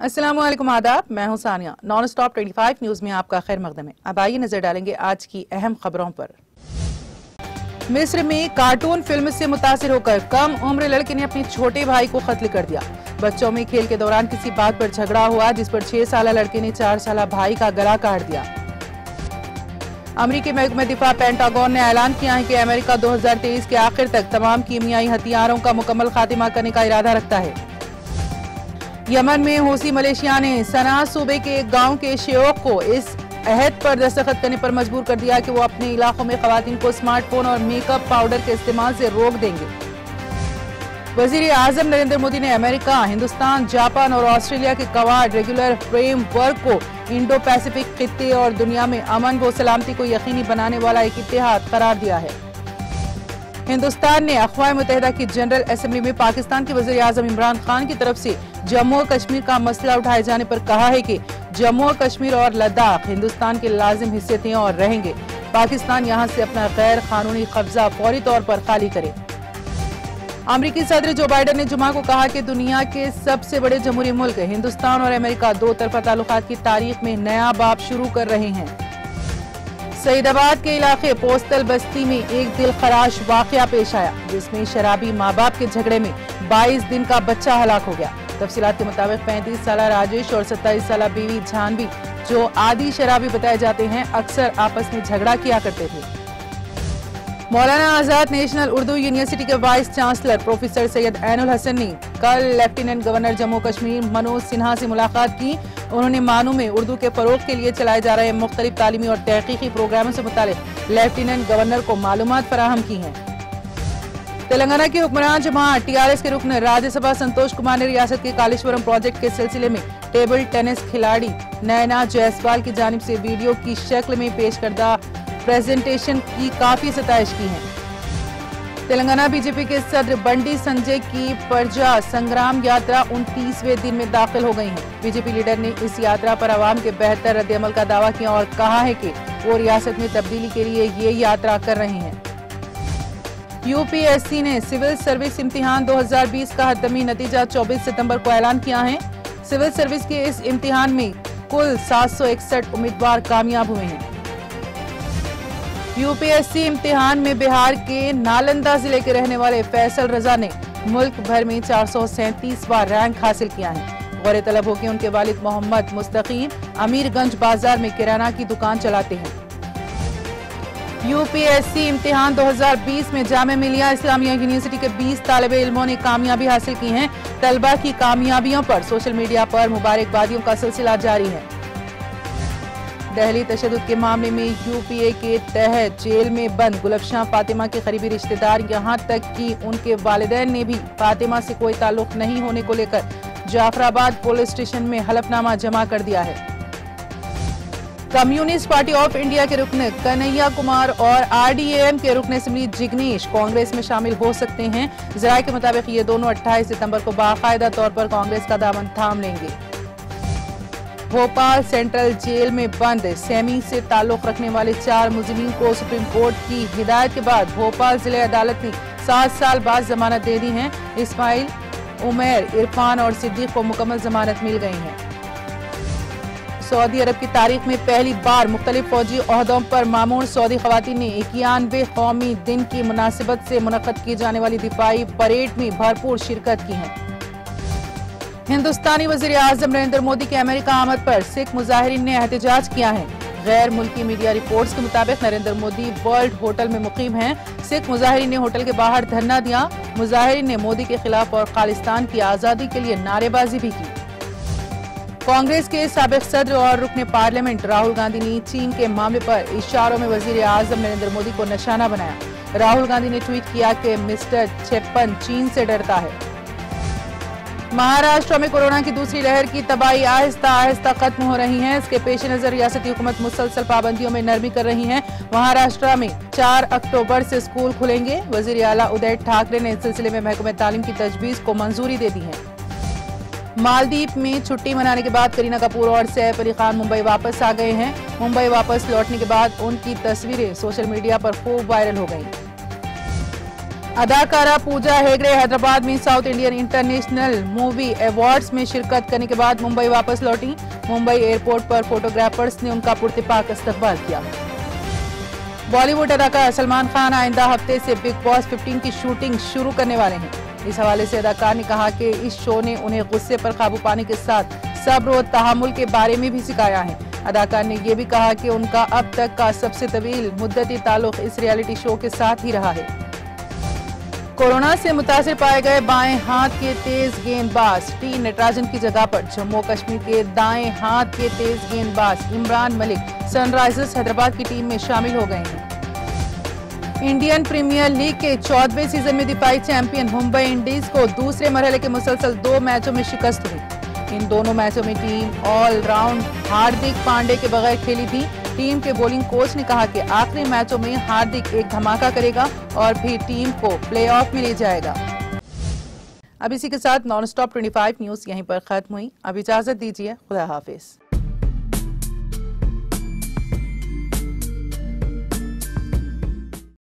अस्सलाम वालेकुम, आदाब। मैं हूं सानिया। नॉन स्टॉप 25 न्यूज में आपका खैर मकदम है। अब आइए नजर डालेंगे आज की अहम खबरों पर। मिस्र में कार्टून फिल्म से मुतासिर होकर कम उम्र लड़के ने अपने छोटे भाई को कत्ल कर दिया। बच्चों में खेल के दौरान किसी बात पर झगड़ा हुआ, जिस पर 6 साल लड़के ने 4 साल भाई का गला काट दिया। अमरीकी महकमा दिफा पेंटागन ने ऐलान किया है कि अमेरिका 2023 के आखिर तक तमाम कीमियाई हथियारों का मुकम्मल खात्मा करने का इरादा रखता है। यमन में हूसी मलेशिया ने सना सूबे के एक गांव के शेख को इस अहद पर दस्तखत करने पर मजबूर कर दिया कि वो अपने इलाकों में खवातीन को स्मार्टफोन और मेकअप पाउडर के इस्तेमाल से रोक देंगे। वजीर आजम नरेंद्र मोदी ने अमेरिका, हिंदुस्तान, जापान और ऑस्ट्रेलिया के क्वाड रेगुलर फ्रेमवर्क को इंडो पैसिफिक खित्ते और दुनिया में अमन व सलामती को यकीनी बनाने वाला एक इत्तेहाद करार दिया है। हिंदुस्तान ने अक़वाम मुत्तहिदा की जनरल असेंबली में पाकिस्तान के वज़ीर आज़म इमरान खान की तरफ से जम्मू और कश्मीर का मसला उठाए जाने पर कहा है कि जम्मू और कश्मीर और लद्दाख हिंदुस्तान के लाजिम हिस्से थे और रहेंगे। पाकिस्तान यहां से अपना गैर कानूनी कब्जा फौरी तौर पर खाली करे। अमरीकी सदर जो बाइडन ने जुमा को कहा कि दुनिया के सबसे बड़े जमहूरी मुल्क हिंदुस्तान और अमेरिका दो तरफा ताल्लुकात की तारीख में नया बाब शुरू कर रहे हैं। सईदाबाद के इलाके पोस्टल बस्ती में एक दिलखराश वाकया पेश आया, जिसमें शराबी माँ बाप के झगड़े में 22 दिन का बच्चा हलाक हो गया। तफसीलात के मुताबिक 35 साल राजेश और 27 साल बीवी जानवी, जो आदि शराबी बताए जाते हैं, अक्सर आपस में झगड़ा किया करते थे। मौलाना आजाद नेशनल उर्दू यूनिवर्सिटी के vice chancellor professor Syed Ainul Hasan ने कल लेफ्टिनेंट गवर्नर जम्मू कश्मीर मनोज सिन्हा से मुलाकात की। उन्होंने मानू में उर्दू के फरोग के लिए चलाए जा रहे मुख्तलिफ तालीमी और तहकीकी प्रोग्रामों से मुतालिक लेफ्टिनेंट गवर्नर को मालूमात फराहम की हैं। तेलंगाना के हुक्मरान जमात TRS के रुकन राज्यसभा संतोष कुमार ने रियासत के कालेश्वरम प्रोजेक्ट के सिलसिले में टेबल टेनिस खिलाड़ी नैना जायसवाल की जानिब से वीडियो की शक्ल में पेश करदा प्रेजेंटेशन की काफी सताइश की है। तेलंगाना बीजेपी के सदर बंडी संजय की प्रजा संग्राम यात्रा 29वें दिन में दाखिल हो गई है। बीजेपी लीडर ने इस यात्रा पर आवाम के बेहतर रद्द-ए-अमल का दावा किया और कहा है कि वो रियासत में तब्दीली के लिए ये यात्रा कर रहे हैं। UPSC ने सिविल सर्विस इम्तिहान 2020 का हतमी नतीजा 24 सितंबर को ऐलान किया है। सिविल सर्विस के इस इम्तिहान में कुल 761 उम्मीदवार कामयाब हुए हैं। UPSC इम्तिहान में बिहार के नालंदा जिले के रहने वाले फैसल रजा ने मुल्क भर में 437वां रैंक हासिल किया है। गौरतलब हो कि उनके वालिद मोहम्मद मुस्तकीम अमीरगंज बाजार में किराना की दुकान चलाते हैं। UPSC इम्तिहान 2020 में जामिया मिलिया इस्लामिया यूनिवर्सिटी के 20 तालिबे इल्मों ने कामयाबी हासिल की है। तलबा की कामयाबियों पर सोशल मीडिया पर मुबारकबादियों का सिलसिला जारी है। दहली तशद्दुद के मामले में UPA के तहत जेल में बंद गुलफशां फातिमा के करीबी रिश्तेदार, यहाँ तक कि उनके वालिदैन ने भी फातिमा से कोई ताल्लुक नहीं होने को लेकर जाफराबाद पुलिस स्टेशन में हलफनामा जमा कर दिया है। कम्युनिस्ट पार्टी ऑफ इंडिया के रुकन कन्हैया कुमार और RDAM के रुकन असेंबली जिग्नेश कांग्रेस में शामिल हो सकते हैं। जराये के मुताबिक ये दोनों 28 सितंबर को बाकायदा तौर पर कांग्रेस का दामन थाम लेंगे। भोपाल सेंट्रल जेल में बंद सेमी से ताल्लुक रखने वाले 4 मुजरिमीन को सुप्रीम कोर्ट की हिदायत के बाद भोपाल जिले अदालत ने 7 साल बाद जमानत दे दी है। इस्माइल, उमैर, इरफान और सिद्दीक को मुकम्मल जमानत मिल गई है। सऊदी अरब की तारीख में पहली बार मुख्तलिफ फौजी ओहदों पर मामूर सऊदी खवातीन ने 91वें कौमी दिन की मुनासिबत से मुनक्कद की जाने वाली दिफाई परेड में भरपूर शिरकत की है। हिंदुस्तानी वज़ीर आज़म नरेंद्र मोदी के अमेरिका आमद पर सिख मुजाहिरीन ने एहतजाज किया है। गैर मुल्की मीडिया रिपोर्ट्स के मुताबिक नरेंद्र मोदी वर्ल्ड होटल में मुकीम हैं। सिख मुजाहिरीन ने होटल के बाहर धरना दिया। मुजाहिरीन ने मोदी के खिलाफ और खालिस्तान की आज़ादी के लिए नारेबाजी भी की। कांग्रेस के साबिक सदर और रुकने पार्लियामेंट राहुल गांधी ने चीन के मामले पर इशारों में वज़ीर आज़म नरेंद्र मोदी को निशाना बनाया। राहुल गांधी ने ट्वीट किया कि मिस्टर 56 चीन से डरता है। महाराष्ट्र में कोरोना की दूसरी लहर की तबाही आहिस्ता आहिस्ता खत्म हो रही है। इसके पेश नजर रियासती हुकूमत मुसलसल पाबंदियों में नरमी कर रही है। महाराष्ट्र में 4 अक्टूबर से स्कूल खुलेंगे। वजीर आला उदय ठाकरे ने इस सिलसिले में महकमे तालीम की तजवीज को मंजूरी दे दी है। मालदीव में छुट्टी मनाने के बाद करीना कपूर और सैफ अली खान मुंबई वापस आ गए हैं। मुंबई वापस लौटने के बाद उनकी तस्वीरें सोशल मीडिया पर खूब वायरल हो गईं। अदाकारा पूजा हेगड़े हैदराबाद में south Indian international movie awards में शिरकत करने के बाद मुंबई वापस लौटी। मुंबई एयरपोर्ट पर फोटोग्राफर्स ने उनका पुरतिपाक इस्तकबाल किया। बॉलीवुड अदाकार सलमान खान आइंदा हफ्ते से बिग बॉस 15 की शूटिंग शुरू करने वाले हैं। इस हवाले से अदाकार ने कहा कि इस शो ने उन्हें गुस्से पर काबू पाने के साथ सब्र और तहम्मुल के बारे में भी सिखाया है। अदाकार ने यह भी कहा कि उनका अब तक का सबसे तवील मुद्दती ताल्लुक इस रियलिटी शो के साथ ही रहा है। कोरोना से मुतासिर पाए गए बाएं हाथ के तेज गेंदबाज टी नटराजन की जगह पर जम्मू कश्मीर के दाएं हाथ के तेज गेंदबाज इमरान मलिक सनराइजर्स हैदराबाद की टीम में शामिल हो गए हैं। इंडियन प्रीमियर लीग के 14वें सीजन में दिफाई चैंपियन मुंबई इंडियंस को दूसरे मरहले के मुसलसल 2 मैचों में शिकस्त हुई। इन दोनों मैचों में टीम ऑलराउंड हार्दिक पांडे के बगैर खेली थी। टीम के बॉलिंग कोच ने कहा कि आखिरी मैचों में हार्दिक एक धमाका करेगा और फिर टीम को प्लेऑफ में ले जाएगा। अब इसी के साथ नॉन स्टॉप 25 न्यूज यहीं पर खत्म हुई। अब इजाजत दीजिए, खुदा हाफिज।